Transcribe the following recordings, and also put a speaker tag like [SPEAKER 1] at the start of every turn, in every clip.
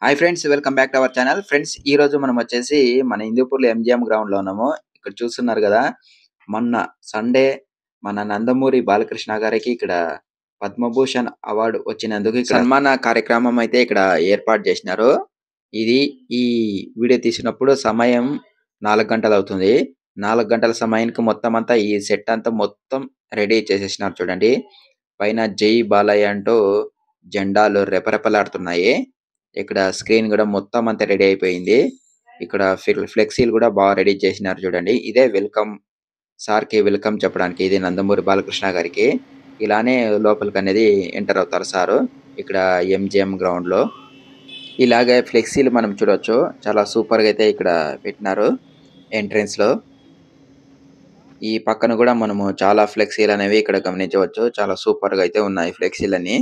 [SPEAKER 1] Hi friends, welcome back to our channel. Friends, ఈ రోజు మనం వచ్చేసి మన హిందూపూర్లో ఎంజిఎం గ్రౌండ్ లో ఉన్నాము. ఇక్కడ చూస్తున్నారు కదా, మొన్న సండే మన నందమూరి బాలకృష్ణ గారికి ఇక్కడ పద్మభూషణ్ అవార్డు వచ్చినందుకు ఇక్కడ సన్మాన కార్యక్రమం అయితే ఇక్కడ ఏర్పాటు చేసినారు. ఇది ఈ వీడియో తీసినప్పుడు సమయం 4 గంటలు అవుతుంది. 4 గంటల సమయానికి మొత్తం అంతా ఈ సెట్ అంతా మొత్తం రెడీ చేసేసినారు. చూడండి, పైన జై బాలయ్య అంటూ జెండాలు రెపరెపలాడుతున్నాయి. ఇక్కడ స్క్రీన్ కూడా మొత్తం అంతా రెడీ అయిపోయింది. ఇక్కడ ఫ్లెక్సీలు కూడా బాగా రెడీ చేసినారు. చూడండి, ఇదే వెల్కమ్ సార్ కి వెల్కమ్ చెప్పడానికి. ఇది నందమూరి బాలకృష్ణ గారికి. ఇలానే లోపలికి అనేది ఎంటర్ అవుతారు సారు ఇక్కడ ఎంజిఎం గ్రౌండ్ లో. ఇలాగే ఫ్లెక్సీలు మనం చూడొచ్చు. చాలా సూపర్ గా అయితే ఇక్కడ పెట్టినారు ఎంట్రన్స్ లో. ఈ పక్కన కూడా మనము చాలా ఫ్లెక్సీలు అనేవి ఇక్కడ గమనించవచ్చు. చాలా సూపర్ గా అయితే ఉన్నాయి ఫ్లెక్సీలన్నీ.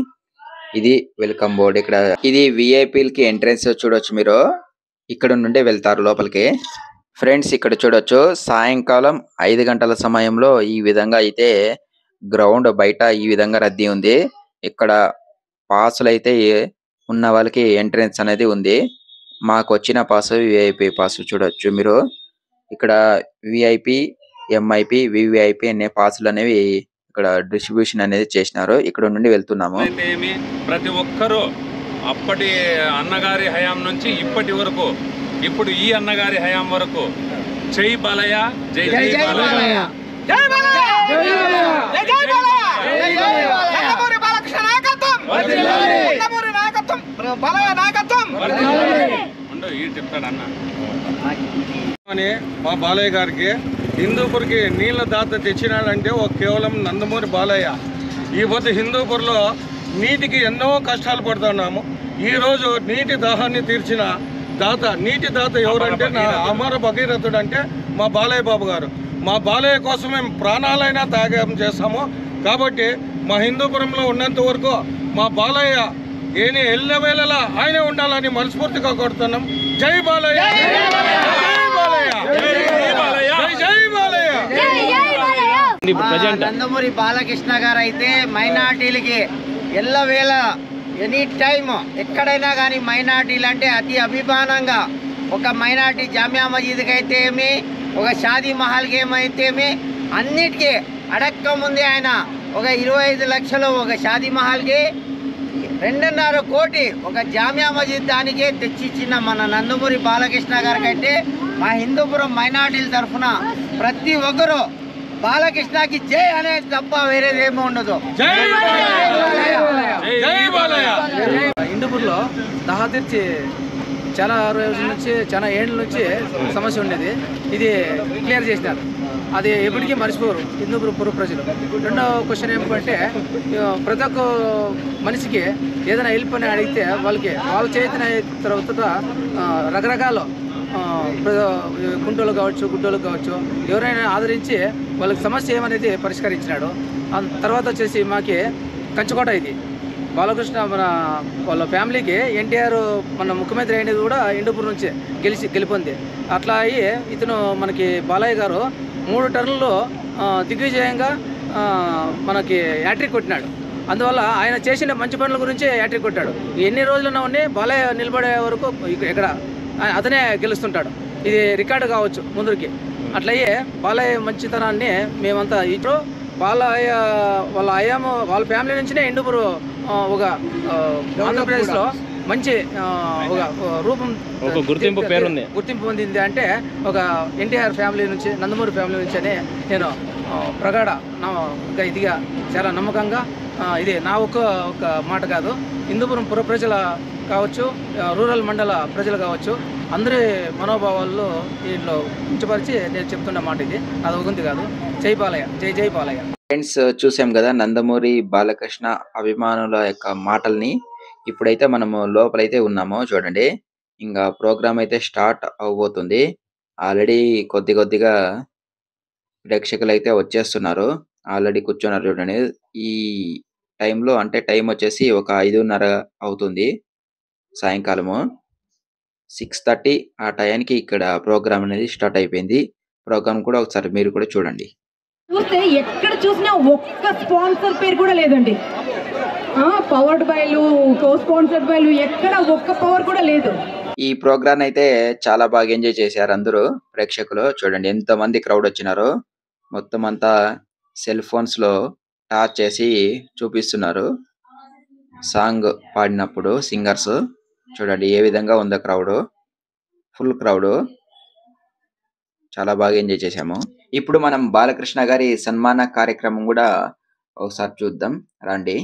[SPEAKER 1] ఇది వెల్కమ్ బోర్డ్. ఇక్కడ ఇది విఐపీలకి ఎంట్రన్స్ చూడొచ్చు మీరు. ఇక్కడ నుండి వెళ్తారు లోపలికి. ఫ్రెండ్స్, ఇక్కడ చూడొచ్చు, సాయంకాలం 5 గంటల సమయంలో ఈ విధంగా అయితే గ్రౌండ్ బయట ఈ విధంగా రద్దీ ఉంది. ఇక్కడ పాసులు అయితే ఉన్న వాళ్ళకి ఎంట్రన్స్ అనేది ఉంది. మాకు వచ్చిన పాసు విఐపి పాసు చూడొచ్చు మీరు. ఇక్కడ విఐపి, ఎంఐపి, వివిఐపి అనే పాసులు అనేవి ఇక్కడ డిస్ట్రిబ్యూషన్ అనేది చేసినారు. ఇక్కడ నుండి వెళ్తున్నాము.
[SPEAKER 2] ప్రతి ఒక్కరూ అప్పటి అన్నగారి హయాం నుంచి ఇప్పటి వరకు, ఇప్పుడు ఈ అన్నగారి హయాం వరకు జై బాలయ్య, జై జై బాలయ్య, జై బాలయ్య, జై జై బాలయ్య, నందమూరి బాలకృష్ణ నాయకత్వం వర్ధిల్లాలి, నందమూరి నాయకత్వం, బాలయ్య నాయకత్వం వర్ధిల్లాలి. ఉండు ఈ చెప్తాడు అన్న అని. మా బాలయ్య గారికి హిందూపూర్కి నీళ్ళ దాత తెచ్చినాడంటే కేవలం నందమూరి బాలయ్య. ఈ పొద్దు హిందూపూర్లో నీటికి ఎన్నో కష్టాలు పడుతున్నాము. ఈరోజు నీటి దాహాన్ని తీర్చిన దాత, నీటి దాత ఎవరంటే నా అమర భగీరథుడు అంటే మా బాలయ్య బాబు గారు. మా బాలయ్య కోసం మేము ప్రాణాలైనా త్యాగం చేస్తాము. కాబట్టి మా హిందూపురంలో ఉన్నంత వరకు మా బాలయ్య ఎల్లవేళలా ఆయనే ఉండాలని మనస్ఫూర్తిగా కోరుతున్నాం. జై బాలయ్య,
[SPEAKER 3] నందమూరి బాలకృష్ణ గారు అయితే మైనార్టీలకి ఎల్లవేళ ఎనీ టైమ్ ఎక్కడైనా కానీ మైనార్టీలు అంటే అతి అభిమానంగా, ఒక మైనార్టీ జామియా మసీద్కి అయితే ఏమి, ఒక షాదీ మహల్కి ఏమైతేమి, అన్నిటికీ అడక్క ముందే ఆయన ఒక 25 లక్షలు ఒక షాదీ మహల్కి, 2.5 కోటి ఒక జామియా మసీద్ దానికే తెచ్చిచ్చిన మన నందమూరి బాలకృష్ణ గారికి అయితే మా హిందూపురం మైనార్టీల తరఫున ప్రతి ఒక్కరూ బాలకృష్ణకి జై అనేది తప్ప వేరేదేమో ఉండదు.
[SPEAKER 4] హిందూపూర్లో దహా తీర్చి చాలా రోజుల నుంచి, చాలా ఏళ్ళ నుంచి సమస్య ఉండేది. ఇది క్లియర్ చేసినారు. అది ఎప్పటికీ మర్చిపోరు హిందూపూర్ పూర్వ ప్రజలు. రెండో క్వశ్చన్ ఏమిటంటే, ప్రతి ఒక్క మనిషికి ఏదైనా హెల్ప్ అని అడిగితే వాళ్ళ చేతిన తర్వాత రకరకాల కుంటోలు కావచ్చు, గుడ్డోలు కావచ్చు, ఎవరైనా ఆదరించి వాళ్ళకి సమస్య ఏమనేది పరిష్కరించినాడు. తర్వాత వచ్చేసి మాకి కంచుకోట. ఇది బాలకృష్ణ వాళ్ళ ఫ్యామిలీకి ఎన్టీఆర్ మన ముఖ్యమంత్రి అయినది కూడా హిందూపూర్ నుంచి గెలిపొంది. అట్లా అయ్యి ఇతను మనకి బాలయ్య గారు 3 టర్నుల్లో దిగ్విజయంగా మనకి హ్యాట్రిక్ కొట్టినాడు. అందువల్ల ఆయన చేసిన మంచి పనుల గురించి హ్యాట్రిక్ కొట్టాడు. ఎన్ని రోజులున్నా ఉండి బాలయ్య నిలబడే వరకు ఇక్కడ అతనే గెలుస్తుంటాడు. ఇది రికార్డు కావచ్చు ముందుకి. అట్లయ్యే బాలయ్య మంచితనాన్ని మేమంతా ఇప్పుడు బాలయ్య వాళ్ళ అయ్యాము వాళ్ళ ఫ్యామిలీ నుంచినే హిందూపూర్ ఒక ఆంధ్రప్రదేశ్లో మంచి ఒక రూపం, ఒక గుర్తింపు పొందింది. అంటే ఒక ఎన్టీఆర్ ఫ్యామిలీ నుంచి, నందమూరి ఫ్యామిలీ నుంచి అని నేను ప్రగాఢ ఇదిగా చాలా నమ్మకంగా, ఇది నా ఒక మాట కాదు, హిందూపురం పుర ప్రజల కావచ్చు, రూరల్ మండల ప్రజలు కావచ్చు, అందరి మనోభావాల్లో దీంట్లో ఉంచపరిచి నేను చెప్తున్న మాట ఇది. అది ఒకంది కాదు. జై బాలయ్య, జై జై బాలయ్య.
[SPEAKER 1] ఫ్రెండ్స్, చూసాం కదా నందమూరి బాలకృష్ణ అభిమానుల యొక్క మాటల్ని. ఇప్పుడైతే మనము లోపలైతే ఉన్నాము. చూడండి, ఇంకా ప్రోగ్రామ్ అయితే స్టార్ట్ అవబోతుంది. ఆల్రెడీ కొద్దిగా ప్రేక్షకులు అయితే వచ్చేస్తున్నారు. ఆల్రెడీ కూర్చున్నారు. చూడండి, ఈ టైంలో అంటే టైం వచ్చేసి ఒక 5:30 అవుతుంది. సాయంకాలము 6:30 ఆ టయానికి ఇక్కడ ప్రోగ్రామ్ అనేది స్టార్ట్ అయిపోయింది. ప్రోగ్రామ్ కూడా ఒకసారి మీరు కూడా చూడండి.
[SPEAKER 5] చూస్తే ఎక్కడ చూసినా ఒక్క స్పాన్సర్ పేరు కూడా లేదండి. పవర్డ్ బైలు కో స్పాన్సర్డ్ బైలు ఎక్కడ ఒక్క పవర్ కూడా లేదు.
[SPEAKER 1] ఈ ప్రోగ్రామ్ అయితే చాలా బాగా ఎంజాయ్ చేశారు అందరూ ప్రేక్షకులు. చూడండి ఎంత మంది క్రౌడ్ వచ్చినారో. మొత్తం అంతా సెల్ ఫోన్స్ లో టార్చ్ చేసి చూపిస్తున్నారు సాంగ్ పాడినప్పుడు సింగర్స్. చూడండి ఏ విధంగా ఉందో క్రౌడ్, ఫుల్ క్రౌడ్. చాలా బాగా ఎంజాయ్ చేశాము. ఇప్పుడు మనం బాలకృష్ణ గారి సన్మాన కార్యక్రమం కూడా ఒకసారి చూద్దాం రండి.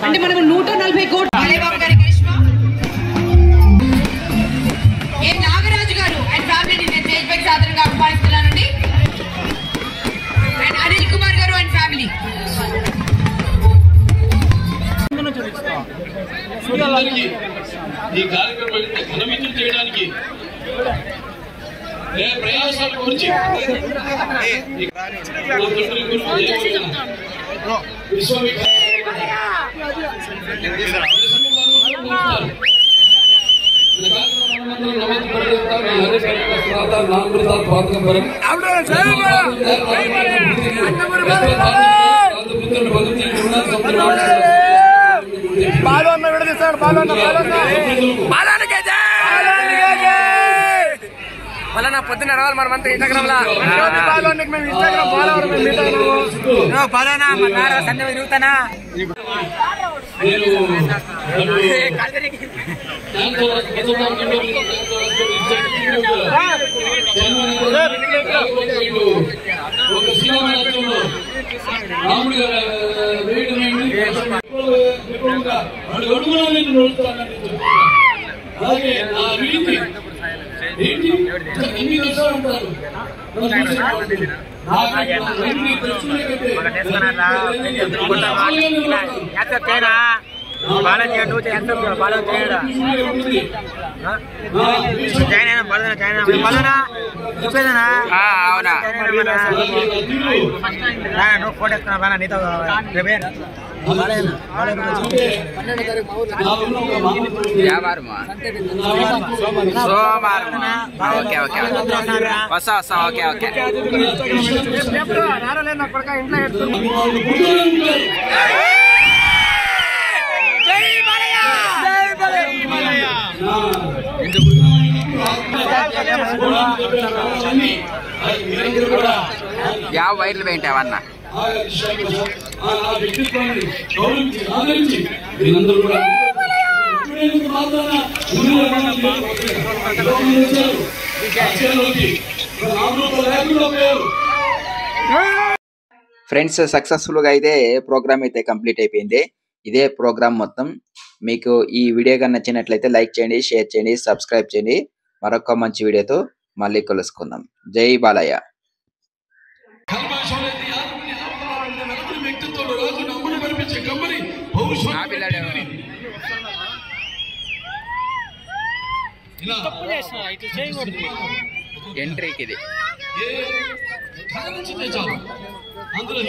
[SPEAKER 5] అంటే మనం 140 కోట్లు నాగరాజు గారు అండ్ ఫ్యామిలీ స్టేజ్ పైకి సాధారణంగా ఆహ్వానిస్తున్నానండి. అండ్ అనిల్ కుమార్ గారు అండ్ ఫ్యామిలీ.
[SPEAKER 6] ఈ కార్యక్రమాన్ని ఘనవిజయం చేయడానికి ప్రయాసాల గురించి
[SPEAKER 4] మళ్ళా పొద్దున్న రావాలి మనమంతా ఇన్స్టాగ్రామ్ లో సండే తిరుగుతానా.
[SPEAKER 6] అలాగే ఆ వీటి ఎన్ని దశలు ఉంటారు
[SPEAKER 4] ಯಾವ వైర్లు పెయింటావన్నా
[SPEAKER 1] ఫ్రెండ్స్ సక్సెస్ఫుల్ గా అయితే ప్రోగ్రామ్ అయితే కంప్లీట్ అయిపోయింది. ఇదే ప్రోగ్రామ్ మొత్తం. మీకు ఈ వీడియో కనుక నచ్చినట్లయితే లైక్ చేయండి, షేర్ చేయండి, సబ్స్క్రైబ్ చేయండి. మరొక మంచి వీడియోతో మళ్ళీ కలుసుకుందాం. జై బాలయ్య.
[SPEAKER 4] ఎంట్రీకి ఇది
[SPEAKER 6] అందులో